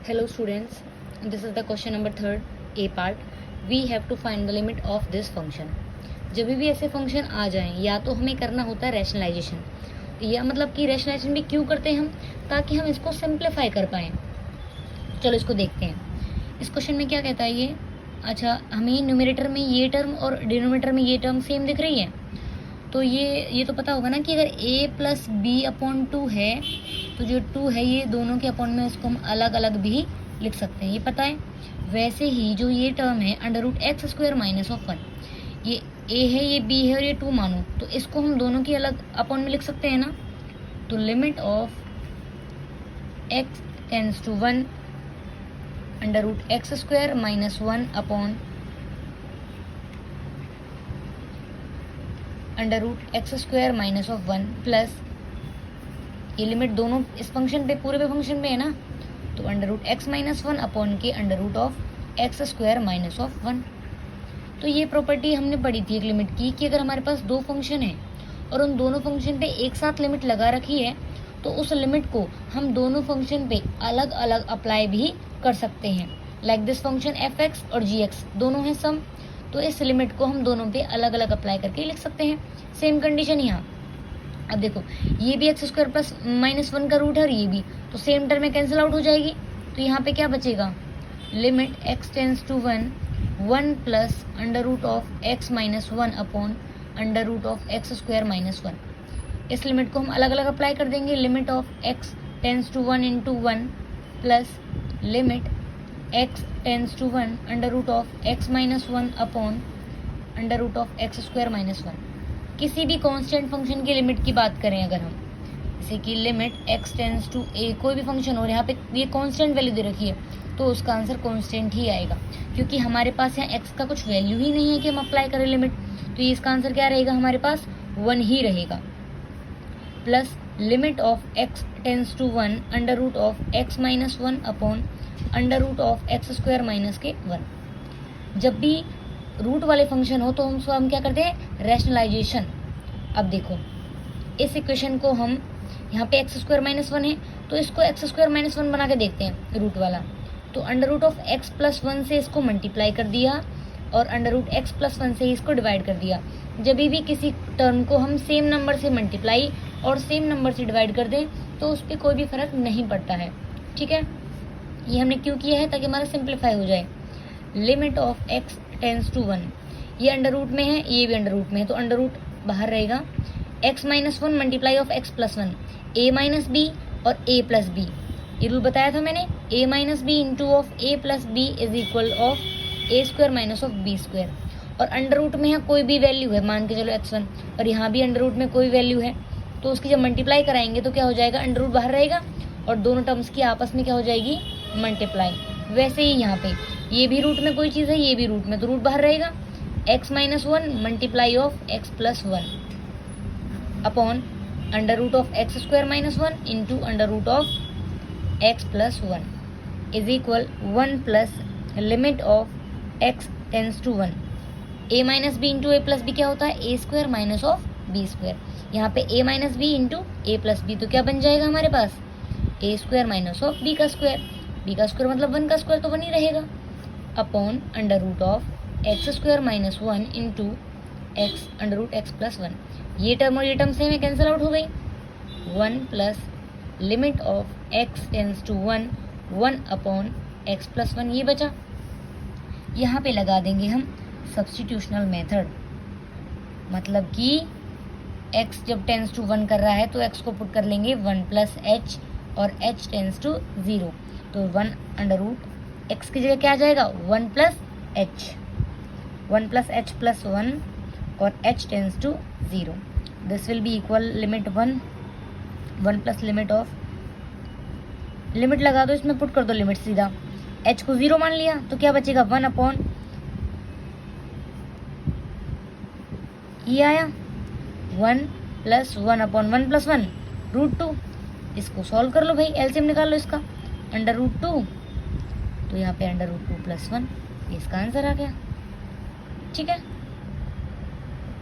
Hello students, this is the question number 3rd A part. We have to find the limit of this function. जब भी ऐसे function आ जाएं या तो हमें करना होता है रैशनलाइजेशन, या मतलब कि रैशनलाइजेशन भी क्यों करते हैं हम, ताकि हम इसको सिंप्लीफाई कर पाएँ। चलो इसको देखते हैं। इस क्वेश्चन में क्या कहता है ये, अच्छा हमें न्यूमरेटर में ये टर्म और डिनोमिनेटर में ये टर्म सेम दिख रही है, तो ये तो पता होगा ना कि अगर a प्लस बी अपॉन 2 है तो जो 2 है ये दोनों के अपॉन में इसको हम अलग अलग भी लिख सकते हैं, ये पता है। वैसे ही जो ये टर्म है under root x square minus of 1, ये a है, ये b है और ये 2 मानो, तो इसको हम दोनों की अलग अपॉन में लिख सकते हैं ना। तो limit of x tends to 1 under root x square minus 1 upon under root x square minus of 1 plus ये लिमिट दोनों इस फंक्शन पे पूरे पे फंक्शन पे है ना, तो under root x minus 1 upon के under root of x square minus of 1। तो ये प्रॉपर्टी हमने पढ़ी थी एक लिमिट की कि अगर हमारे पास दो फंक्शन है और उन दोनों फंक्शन पे एक साथ लिमिट लगा रखी है तो उस लिमिट को हम दोनों फंक्शन पे अलग अलग अप्लाई भी कर सकते हैं। Like this function F x और जी एक्स दोनों हैं सम, तो इस लिमिट को हम दोनों पे अलग अलग अप्लाई करके लिख सकते हैं। सेम कंडीशन यहाँ, अब देखो ये भी एक्स स्क्वायर प्लस माइनस 1 का रूट है और ये भी, तो सेम टर्म में कैंसिल आउट हो जाएगी। तो यहाँ पे क्या बचेगा, limit x tends to 1 plus under root of x minus 1 upon under root of x square minus 1। इस लिमिट को हम अलग अलग अप्लाई कर देंगे। Limit of x tends to 1 into 1 plus limit x tends to 1 under root of x minus 1 upon under root of x square minus 1। किसी भी constant function की लिमिट की बात करें अगर हम, जैसे कि limit x tends to a, कोई भी फंक्शन और यहाँ पे ये कांस्टेंट वैल्यू दे रखी है तो उसका आंसर कांस्टेंट ही आएगा, क्योंकि हमारे पास यहाँ x का कुछ वैल्यू ही नहीं है कि हम अप्लाई करें लिमिट, तो ये इसका आंसर क्या रहेगा, हमारे पास 1 ही रहेगा। Plus limit of x tends to 1 under root of x minus 1 upon under root of x square minus के 1। जब भी रूट वाले फंक्शन हो तो हम क्या करते हैं, रैशनलाइजेशन। अब देखो इस इक्वेशन को हम यहाँ पे एक्स स्क्वायर माइनस 1 है तो इसको एक्स स्क्वायर माइनस 1 बना के देखते हैं रूट वाला, तो under root of x plus 1 से इसको मल्टीप्लाई कर दिया और अंडर रूट एक्स प्लस 1 से ही इसको डिवाइड कर दिया। जब भी किसी टर्म को हम सेम नंबर से मल्टीप्लाई और सेम नंबर से डिवाइड कर दें तो उस पर कोई भी फर्क नहीं पड़ता है, ठीक है। ये हमने क्यों किया है, ताकि हमारा सिंप्लीफाई हो जाए। Limit of x tends to 1, ये अंडर रूट में है, ये भी अंडर रूट में है, तो अंडर रूट बाहर रहेगा। X minus 1 multiply of x plus 1, a minus b और ए प्लस बी, ये रूल बताया था मैंने, a minus b into of a plus b is equal of a square minus of b square. और under root में यहाँ कोई भी वैल्यू है, मान के चलो x1, और यहाँ भी अंडर रूट में कोई वैल्यू है, तो उसकी जब मल्टीप्लाई कराएंगे तो क्या हो जाएगा, अंडर रूट बाहर रहेगा और दोनों टर्म्स की आपस में क्या हो जाएगी, मल्टीप्लाई। वैसे ही यहाँ पे ये भी रूट में कोई चीज़ है, ये भी रूट में, तो रूट बाहर रहेगा। x minus 1 multiply of x plus 1 upon under root of x square minus 1 into under root of x plus 1 is equal 1 plus limit of x tends to 1 a minus b into a plus b क्या होता है, a square minus of b square. यहाँ पे a minus b into a plus b, तो क्या बन जाएगा हमारे पास, a square minus of B का स्क्वायर, बी का स्क्वायर मतलब 1 का स्क्वायर तो 1 ही रहेगा, upon under root of x square minus 1 into x under root x plus 1। ये टर्म और ये टर्म सेम है, कैंसिल आउट हो गई। 1 plus limit of x tends to 1 upon x plus 1, ये बचा। यहाँ पे लगा देंगे हम सब्स्टिट्यूशनल मेथड, मतलब कि x जब टेंस टू 1 कर रहा है तो x को पुट कर लेंगे 1 प्लस एच और h टेंस टू 0, तो 1 अंडर रूट x की जगह क्या आ जाएगा, 1 plus H, 1 plus H plus 1 और h tends to 0। This will be equal limit 1 plus limit of, limit लगा दो, इसमें पुट कर दो लिमिट सीधा, h को 0 मान लिया तो क्या बचेगा, 1 अपॉन ये आया 1 प्लस 1 अपॉन 1 प्लस 1 रूट 2। इसको सॉल्व कर लो भाई, एलसीएम निकाल लो इसका, अंडर रूट 2, तो यहाँ पे अंडर रूट 2 प्लस 1, इसका आंसर आ गया, ठीक है।